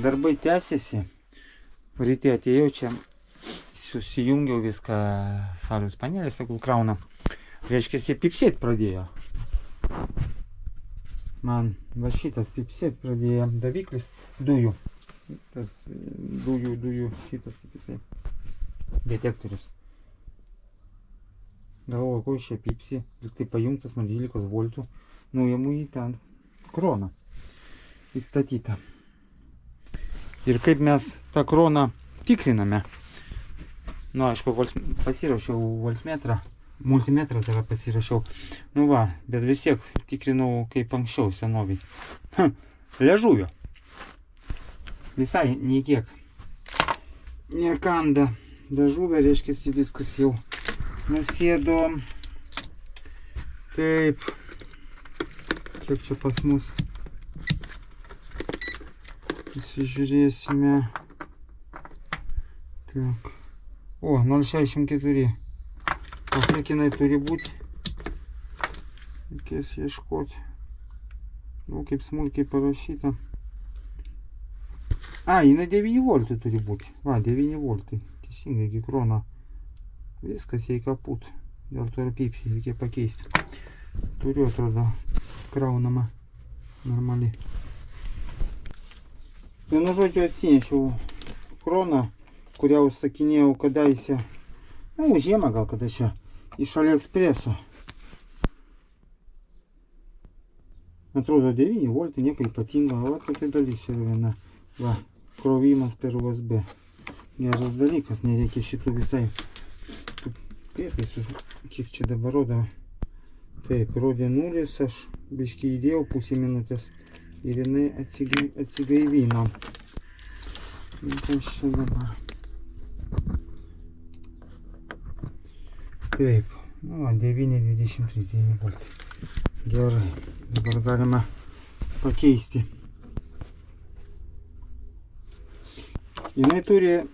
darbai tęsiasi. Ryte atėjau čia, susijungiau viską, saulės panelės, sakau, krauna. Reiškia, jie pipsėt pradėjo. Man va šitas pipsėt pradėjo daviklis dujų. Tas dujų šitas, kaip jisai, detektorius. Galvoju, ko čia pipsi, tai pajungtas man 12 voltų, nuėmų į ten kroną įstatytą. Ir kaip mes tą kroną tikriname. Nu, aišku, pasirašiau voltmetrą, multimetrą tai yra pasirašiau. Nu va, bet vis tiek tikrinau kaip anksčiau senoviai. Liežuvio. Visai niekiek nekanda liežuvio, reiškia, viskas jau nusėdo. Taip. Kiek čia pas mus? Pasižiūrėsime. Tak. O, 0,64. O kiek jinai turi būti? Reikės ieškoti. Nu, kaip smulkiai parašyta. A, jinai 9 voltų turi būti. Va, 9 voltai. Teisingai, iki krono. Viskas jai kaput. Dėl to yra pipsi, reikia pakeisti. Turiu, atrodo, kraunama normaliai. Vienu žodžiu atsinešiau kroną, kurią užsakinėjau kadaise, nu, žiemą gal kada čia, iš AliExpreso. Atrodo 9 voltai, nieko ypatingo, va tokia dalis yra viena. Va, krovimas per USB. Geras dalykas, nereikia šitų visai tų prietaisų. Kiek čia dabar rodo? Taip, rodė 0, aš biškį įdėjau pusę minutės ir jinai atsigaivino. Kas čia dabar? Taip, nu, 9,23 9 voltai. Gerai, dabar galima pakeisti. Jinai turi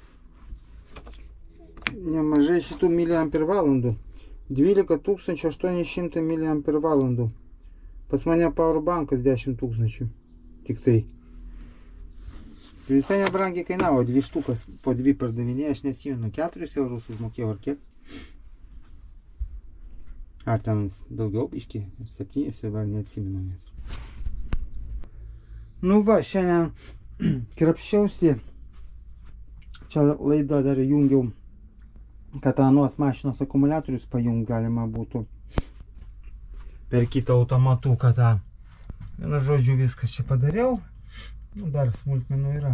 nemažai šitų miliampervalandų. 12 800 miliampervalandų. Pas mane powerbankas 10 000. Tik tai. Visai nebrangiai kainavo, 2 štukas po 2 pardavinėje, aš neatsimenu, 4 eurus užmokėjau ar kiek. Ar ten daugiau biškį, 7 jau neatsimenu net. Nu va, šiandien krapščiausi. Čia laidą dar jungiau, kad anuos mašinos akumuliatorius pajungt galima būtų per kitą automatuką tą. Vienu žodžiu, viskas čia padariau. Nu, dar smulkmenų yra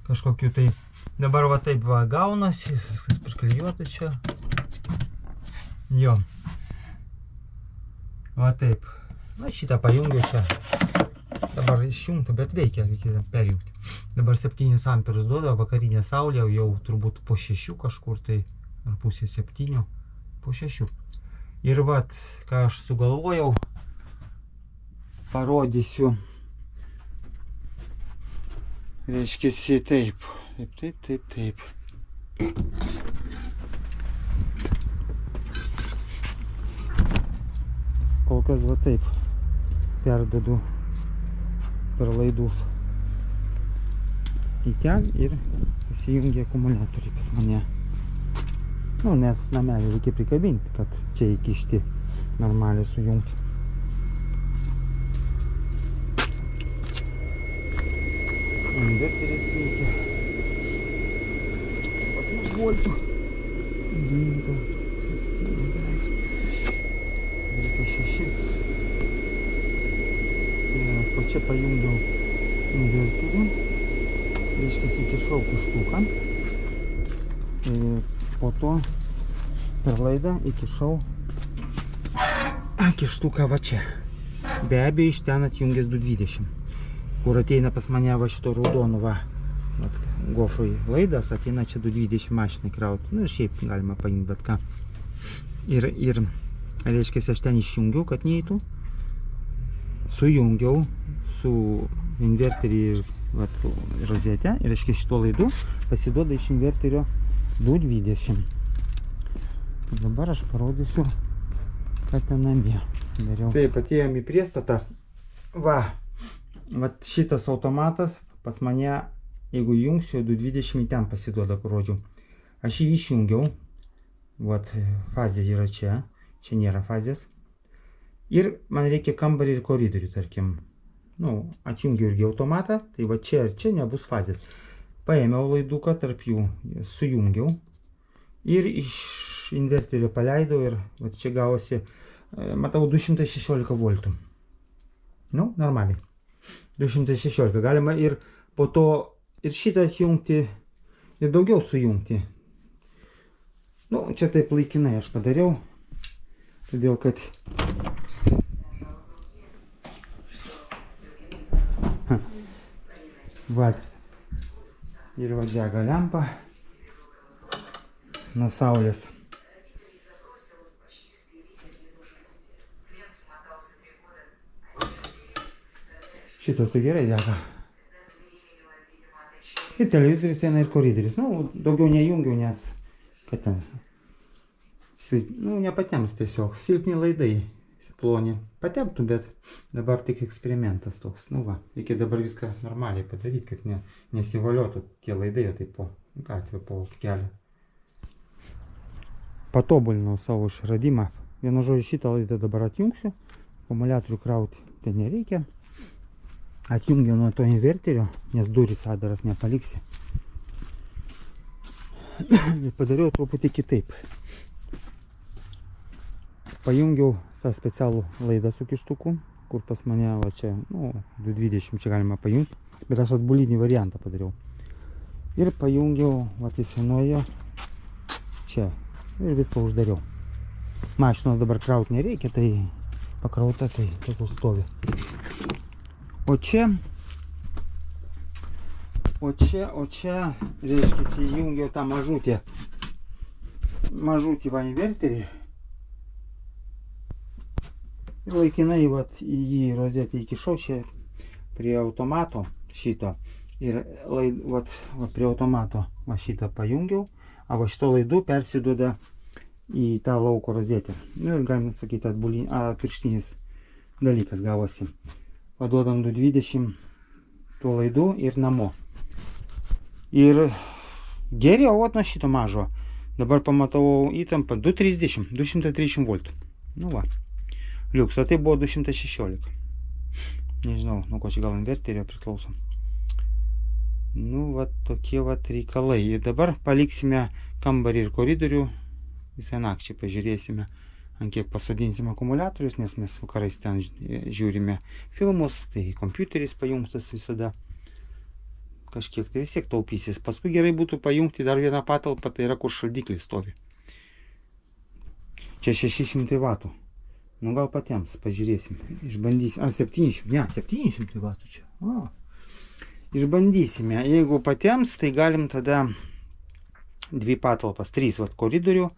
kažkokiu tai. Dabar va taip va gaunasi, viskas priklijuota čia. Jo. Va taip. Na, šitą pajungiau čia. Dabar išjungta, bet veikia, reikia perjungti. Dabar 7 amperus duoda, vakarinė saulė, jau turbūt po 6 kažkur tai, ar pusė 7, po 6. Ir vat, ką aš sugalvojau, parodysiu. Reiškiasi taip. Taip. Kol kas va taip perdodu per laidus į ten ir įsijungia akumuliatoriai pas mane. Nu, nes namelį reikia prikabinti, kad čia įkišti normaliai sujungti. Inverteris reikia. Pas mus voltų. 12,6. Po čia pajungiau inverterį. Reiškia, įkišau kištuką. Po to per laidą įkišau kištuką va čia. Be abejo, iš ten atjungęs 220. Kur ateina pas mane va šito raudonų va. Gofrui laidas, ateina čia 220 mašinai krauti. Nu ir šiaip galima pajungti bet ką. Ir reiškia, aš ten išjungiau, kad neįtų. Sujungiau su inverterį ir rozetę. Ir reiškia, šito laidu pasiduoda iš inverterio 220. Dabar aš parodysiu, ką ten namie dariau. Taip, atėjom į priestatą. Va, šitas automatas pas mane jeigu jungsiu 220 ten pasiduoda, kur rodžiau. Aš jį išjungiau, vat fazė yra čia, čia nėra fazės. Ir man reikia kambarį ir koridorių, tarkim. Nu, atjungiau irgi automatą, tai va čia ir čia nebus fazės. Paėmiau laiduką, tarp jų sujungiau ir iš inverterio paleidau ir va čia gavosi, matau, 216 voltų. Nu, normaliai. 216. Galima ir po to ir šitą atjungti ir daugiau sujungti. Nu, čia taip laikinai aš padariau, todėl kad va, ir va dega lempa nuo saulės. Šitos tai gerai dega. Ir televizorius eina ir koridorius. Nu, daugiau nejungiau, nes kad ten, nu, nepatems tiesiog. Silpni laidai ploni. Patemptų, bet dabar tik eksperimentas toks. Nu va, reikia dabar viską normaliai padaryti, kad nesivaliotų tie laidai, o taip po gatvę, po kelią. Patobulinau savo išradimą. Vienu žodžiu, šitą laidą dabar atjungsiu. Akumuliatorių krauti ten nereikia. Atjungiau nuo to inverterio, nes durys atdaras nepaliksi. Ir padariau truputį kitaip. Pajungiau tą specialų laidą su kištuku, kur pas mane, va čia, nu, 220 čia galima pajungti, bet aš atbulinį variantą padariau. Ir pajungiau, va, senojo čia ir viską uždariau. Mašinos dabar krauti nereikia, tai pakrauta, tai tegul stovi. O čia, reiškia, įjungiau tą mažutį va inverterį. Ir laikinai vat, į jį rozetę įkišau čia prie automato šito. Ir vat, prie automato va šitą pajungiau, o va šito laidų persiduoda į tą lauko rozetę. Nu ir galima sakyti, atvirkštinis dalykas gavosi. Paduodam 220 tų laidų ir namo. Ir geriau vat nuo šito mažo. Dabar pamatau įtampą 230 voltų. Nu va. Liuks, o tai buvo 216. Nežinau, nuo ko čia gal inverterio priklauso. Nu, va tokie va reikalai. Ir dabar paliksime kambarį ir koridorių. Visą nakčiai pažiūrėsime, ant kiek pasodinsime akumuliatorius, nes mes vakarais ten žiūrime filmus, tai kompiuteris pajungtas visada. Kažkiek tai vis tiek taupysis. Paskui gerai būtų pajungti dar vieną patalpą, tai yra kur šaldiklis stovi. Čia 600 vatų. Nu gal patiems, pažiūrėsim. Išbandysim. 700, ne, 700 vatų čia. O. Išbandysime. Jeigu patiems, tai galim tada 2 patalpas, 3 vat koridorių,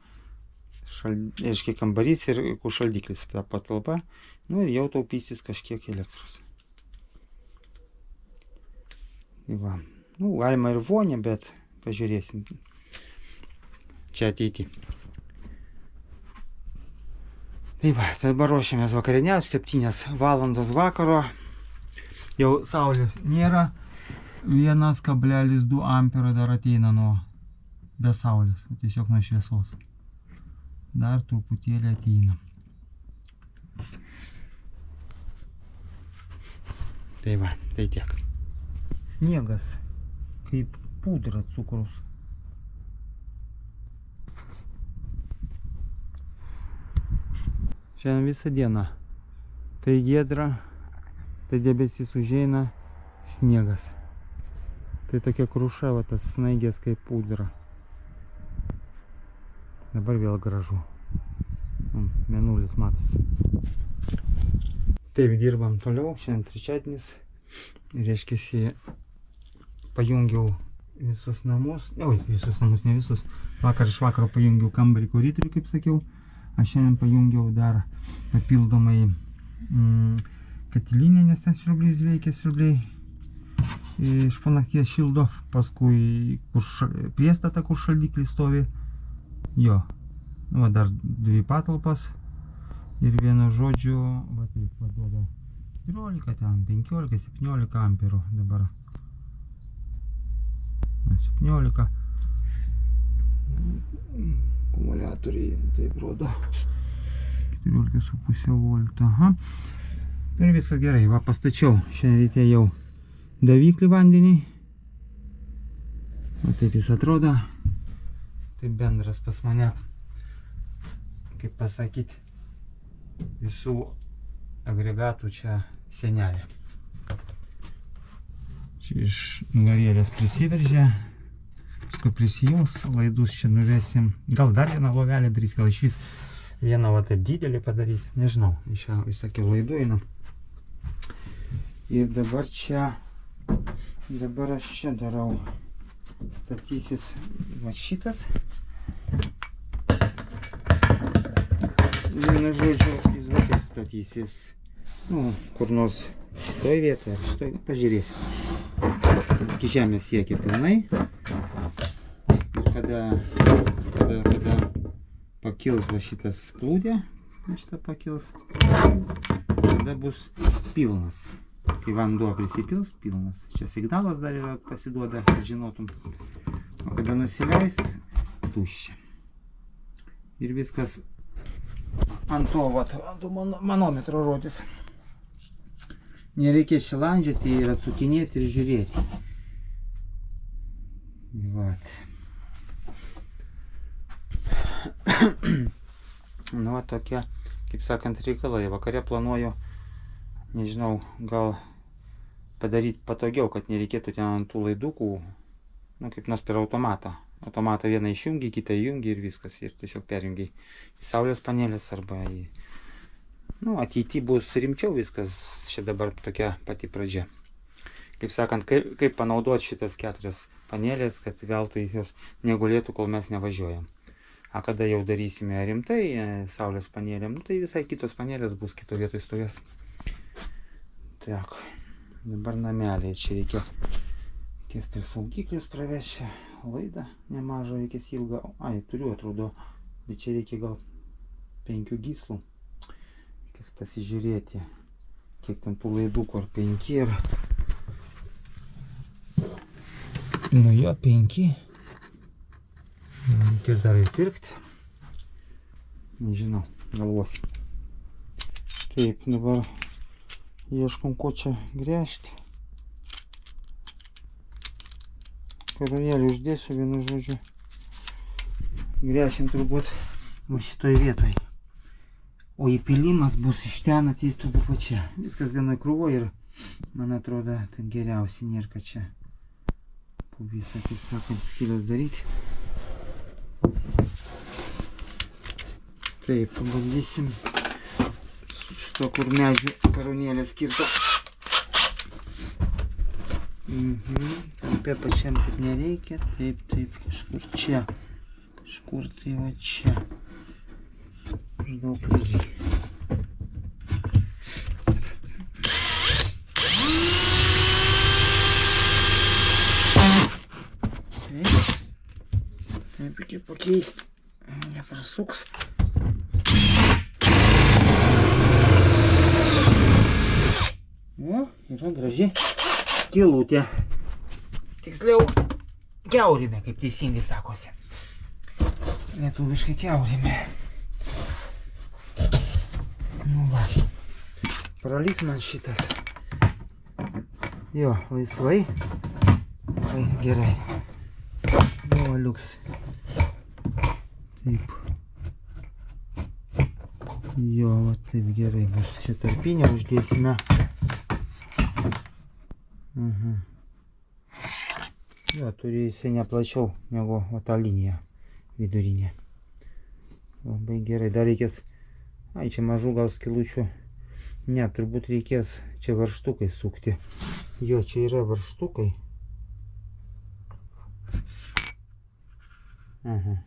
reiškia kambarys ir kur šaldiklis ta patalpa. Nu ir jau taupysis kažkiek elektros. Va. Nu, galima ir vonę, bet pažiūrėsim. Čia ateity. Tai va, dabar ruošiamės vakarieniauti, 7 valandos vakaro. Jau saulės nėra. 1,2 ampero dar ateina nuo be saulės, tiesiog nuo šviesos. Dar truputėlį ateina. Tai va, tai tiek. Sniegas kaip pudra cukrus. Šiandien visą dieną. Tai giedra, tai debesys užeina, sniegas. Tai tokia kruša, va tas snaigės kaip pudra. Dabar vėl gražu. Mėnulis matosi. Taip dirbam toliau, šiandien trečiadienis. Reiškiasi, pajungiau visus namus, visus namus, ne visus. Vakar iš vakaro pajungiau kambarį koridorių, kaip sakiau. Aš šiandien pajungiau dar papildomai katilinę, nes ten siurbliais veikia, siurbliai iš po nakties šildo. Paskui priestata, kur šaldiklis stovi. Jo, va dar 2 patalpas. Ir vienu žodžiu, va taip, paduoda 14, ten 15, 17 amperų dabar. 17. Akumuliatoriai taip rodo. 14,5 voltų. Aha. Ir viskas gerai. Va, pastačiau šiandien ryte jau daviklį vandenį. O taip jis atrodo. Tai bendras pas mane, kaip pasakyti, visų agregatų čia senelė. Čia iš nugarėlės prisiveržė. Paskui prisijungs, laidus čia nuvesim. Gal dar vieną lovelę darys, gal iš vis vieną va taip didelį padaryti. Nežinau, iš visokių laidų einu. Ir dabar čia, dabar aš čia darau. Statysis va šitas. Vienu žodžiu, jis va taip statysis. Nu, kur nors šitoj vietoje, ar šitoj, pažiūrėsiu. Iki žemės siekia pilnai. Kada pakils va šitas plūdė, šitą pakils, tada bus pilnas. Kai vanduo prisipils, pilnas. Čia signalas dar yra pasiduoda, kad žinotum. O kada nusileis, tuščia. Ir viskas ant to, vat, ant manometro rodys. Nereikės čia landžioti ir atsukinėti ir žiūrėti. Vat. Nu, tokie, kaip sakant, reikalai. Vakare planuoju, nežinau, gal padaryti patogiau, kad nereikėtų ten ant tų laidukų, nu, kaip nors per automatą. Automatą vieną išjungi, kitą įjungi ir viskas. Ir tiesiog perjungi į saulės panelės arba į... Nu, ateity bus rimčiau viskas. Čia dabar tokia pati pradžia. Kaip sakant, kaip panaudoti šitas 4 panelės, kad veltui jos negulėtų, kol mes nevažiuojam. A kada jau darysime rimtai saulės panelėm, nu, tai visai kitos panelės bus, kito vietoj stovės. Tak, dabar nameliai. Čia reikės per saugiklius pravešę. Laidą nemažą, reikės ilgą. Ai, turiu, atrodo, bet čia reikia gal 5 gyslų. Reikės pasižiūrėti, kiek ten tų laidukų, ar 5 ir... Nu jo, 5. Reikės dar įpirkti. Nežinau, galvosim. Taip, dabar ieškom, ko čia gręžti. Karūnėlį uždėsiu, vienu žodžiu. Gręšim turbūt va šitoj vietoj. O įpilimas bus iš ten, ateis turbūt va čia. Viskas vienoj krūvo ir, man atrodo, tai geriausiai nėra, kad čia po visą, kaip sakant, skylės daryti. Taip, pabandysim šito, kur medžių karūnėlė skirta. Apie pačiam taip nereikia. Taip, kažkur čia. Kažkur tai va čia. Daug lygiai. Taip, reikia pakeisti. Neprasuks. O, yra graži skylutė. Tiksliau, kiaurymė, kaip teisingai sakosi. Lietuviškai kiaurymė. Nu va, pralys man šitas. Jo, laisvai. Vai, gerai. Jo, liuks. Taip. Jo, va taip gerai bus. Čia tarpinę uždėsime. Jo, turi jisai neplačiau negu va tą liniją vidurinę. Labai gerai. Dar reikės, ai, čia mažų gal skylučių. Ne, turbūt reikės čia varžtukai sukti. Jo, čia yra varžtukai. Aha.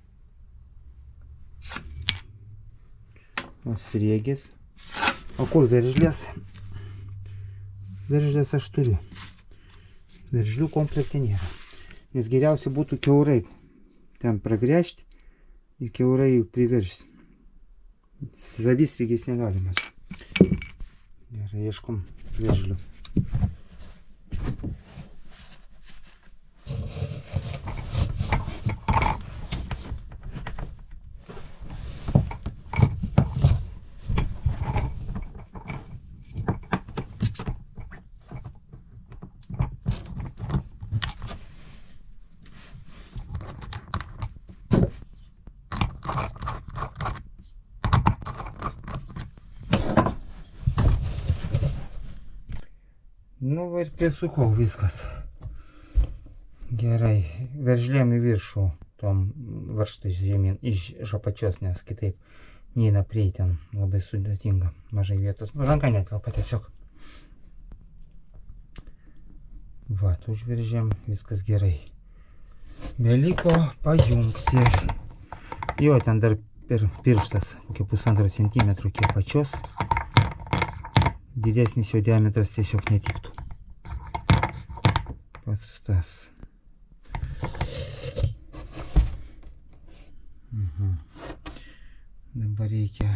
O sriegis. O kur veržlės? Veržlės aš turiu. Veržlių komplekte nėra. Nes geriausia būtų kiaurai ten pragręžti ir kiaurai priveršti. Zavisrygis negalima. Gerai, ieškom veržlių. Nu va ir prisukau viskas. Gerai, veržlėm į viršų tom varžtais žemyn iš apačios, nes kitaip neina prieiti, ten labai sudėtinga, mažai vietos. Ranka netelpa tiesiog. Va, užveržėm, viskas gerai. Beliko pajungti. Jo, ten dar per pirštas, kokie 1,5 centimetrų iki apačios. Didesnis jo diametras tiesiog netiktų. Pats tas. Dabar reikia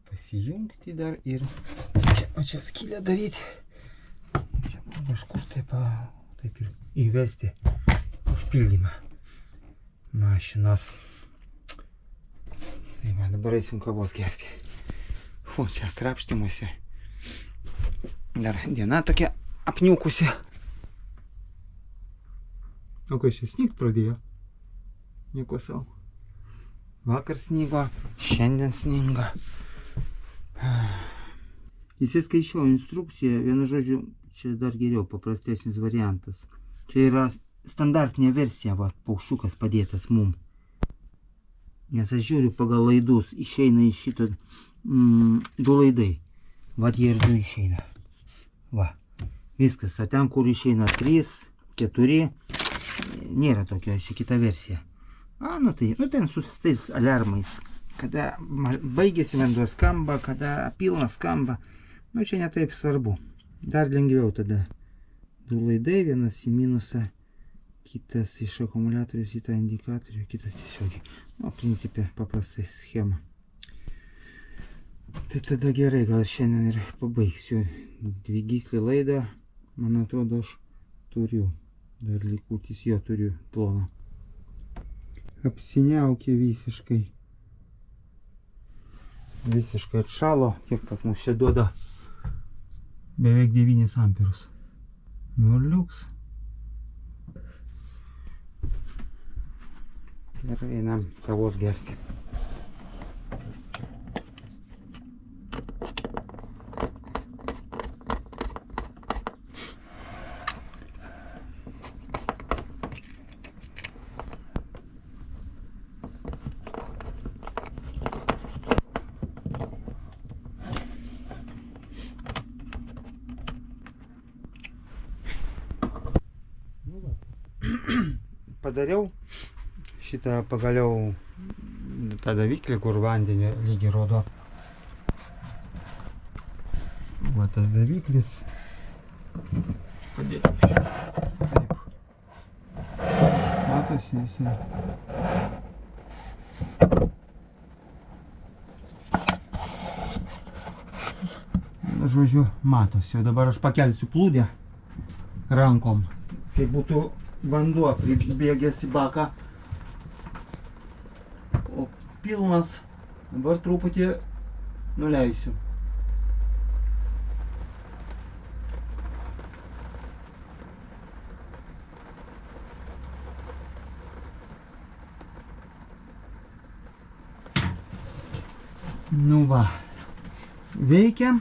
pasijungti dar ir čia skylę daryti. Čia kažkur taip ir įvesti užpildymą mašinos. Tai va, dabar eisim kavos gerti. O, čia krapštimuose. Dar diena tokia apniukusi. O kas čia snigt pradėjo? Nieko savo. Vakar snygo, šiandien sninga. Įsiskaičiau instrukciją, vienu žodžiu, čia dar geriau, paprastesnis variantas. Čia yra standartinė versija, va, paukščiukas padėtas mum. Nes aš žiūriu pagal laidus, išeina iš šito 2 laidai. Va, jie ir 2 išeina. Va, viskas, o ten, kur išeina 3, 4, nėra tokio, čia kita versija. Nu tai, ten su tais alarmais, kada baigėsi vanduo skamba, kada pilnas skamba, čia netaip svarbu. Dar lengviau tada 2 laidai, vienas į minusą, kitas iš akumuliatorius į tą indikatorių, kitas tiesiogiai. Principė paprastai schema. Tai tada gerai, gal šiandien ir pabaigsiu 2 gyslį laidą, man atrodo aš turiu, dar likutis jo turiu ploną. Apsiniaukė visiškai. Visiškai atšalo, kiek pas mus čia duoda. Beveik 9 amperus. Nu ir liuks. Ir einam kavos gerti. Padariau šitą pagaliau tą daviklį, kur vandenį lygį rodo. Va tas daviklis. Padėti taip. Matosi jisai. Žodžiu, matosi. O dabar aš pakelsiu plūdę rankom. Tai būtų vanduo pribėgęs į baką, o pilnas, dabar truputį nuleisiu. Nu va, veikia.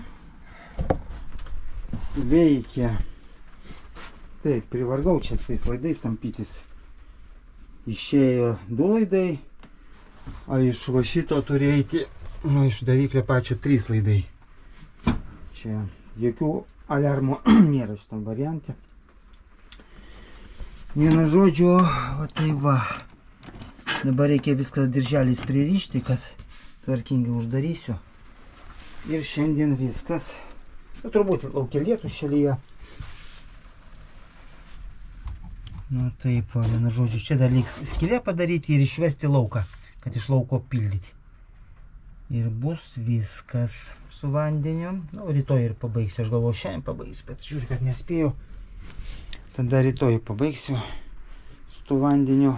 Taip, privargau čia tais laidais tampytis. Išėjo 2 laidai, o iš va šito turi eiti, iš daviklio pačio 3 laidai. Čia jokių alarmų nėra šitam variante. Vienu žodžiu, va tai va. Dabar reikia viskas dirželiais pririšti, kad tvarkingai uždarysiu. Ir šiandien viskas. Turbūt laukia lietus šalyje. Nu taip, vienu žodžiu, čia dar liks skylę padaryti ir išvesti lauką, kad iš lauko pildyti. Ir bus viskas su vandeniu. Nu, rytoj ir pabaigsiu, aš galvoju šiandien pabaigsiu, bet žiūriu, kad nespėjau. Tada rytoj pabaigsiu su tų vandeniu.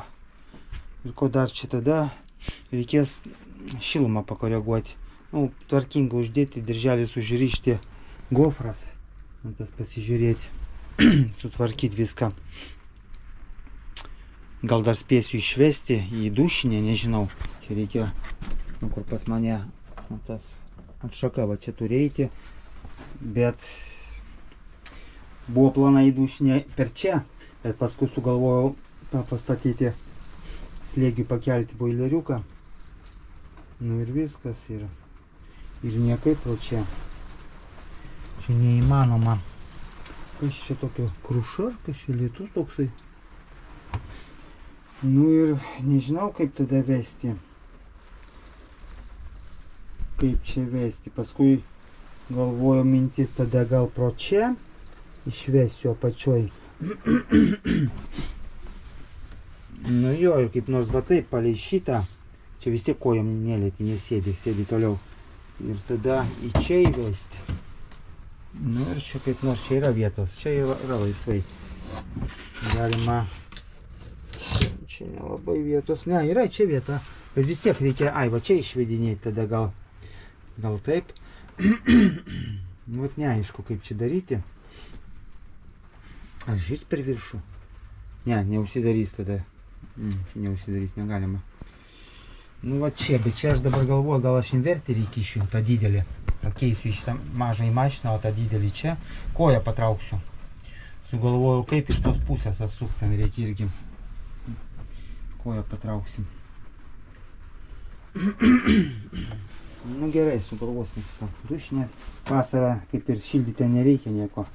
Ir ko dar čia tada reikės šilumą pakoreguoti. Nu, tvarkingai uždėti, dirželis užrišti gofras. Tas pasižiūrėti, sutvarkyti viską. Gal dar spėsiu išvesti į dušinę, nežinau. Čia reikia, kur pas mane tas atšaka, va čia turi eiti. Bet Buvo planai dušinė per čia, bet paskui sugalvojau pastatyti slėgiui pakelti boileriuką. Nu ir viskas yra. Ir niekaip pro čia. Čia neįmanoma. Kas čia tokio kruša, kas čia lietus toksai. Nu ir nežinau kaip tada vesti. Kaip čia vesti. Paskui galvoju mintis tada gal pro čia. Išvesiu apačioj. Nu jo, ir kaip nors va taip palei šitą. Čia vis tiek kojom nelieti, nesėdi, sėdi toliau. Ir tada į čia įvesti. Nu ir čia kaip nors čia yra vietos. Čia yra laisvai. Galima. Čia nelabai vietos. Ne, yra čia vieta. Bet vis tiek reikia, ai, va čia išvedinėti tada gal taip. Nu, vat neaišku kaip čia daryti. Ar šis per viršų? Ne, neužsidarys tada. Čia neužsidarys, negalima. Nu va čia, bet čia aš dabar galvoju, gal aš inverterį įkišiu, tą didelį. Pakeisiu iš tą mažą į mašiną, o tą didelį čia. Koją patrauksiu. Sugalvojau, kaip iš tos pusės atsukti, ten reikia irgi. Koją patrauksim. Nu gerai, sugalvosim tą dušinę. Vasarą kaip ir šildyti nereikia nieko.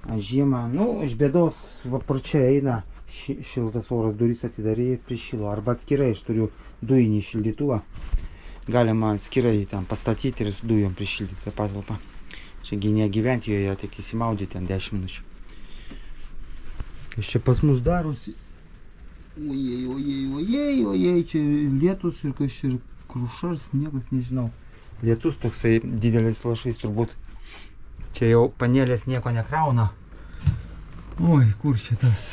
Žiemą, nu, iš bėdos, va pro čia eina šiltas oras, duris atidarė ir prišilo. Arba atskirai, aš turiu dujinį šildytuvą. Galima atskirai ten pastatyti ir su dujom prišildyti tą patalpą. Čiagi negyventi joje, tik įsimaudyti ten 10 minučių. Kas čia pas mus darosi? Ojei, čia lietus ir kas čia krušas, niekas nežinau. Lietus toksai dideliais lašais turbūt. Čia jau panelės nieko nekrauna. Oi, kur čia tas?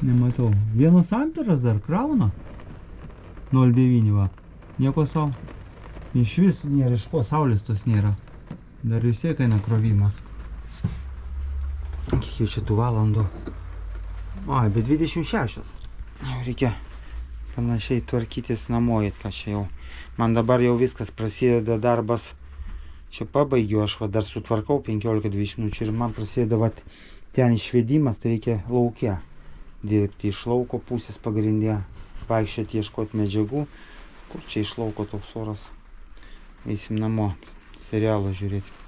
Nematau. 1 amperas dar krauna. 0,9 va. Nieko savo. Iš vis nėra iš ko, saulės tos nėra. Dar vis tiek eina krovimas. Kiek jau čia tų valandų? Ai, bet 26. Jau reikia panašiai tvarkytis namuojit, ką čia jau. Man dabar jau viskas prasideda darbas. Čia pabaigiu, aš va dar sutvarkau 15-20 minučių ir man prasideda va ten išvedimas, tai reikia lauke dirbti iš lauko pusės pagrindė, vaikščioti ieškoti medžiagų. Kur čia iš lauko toks oras? Eisim namo serialą žiūrėti.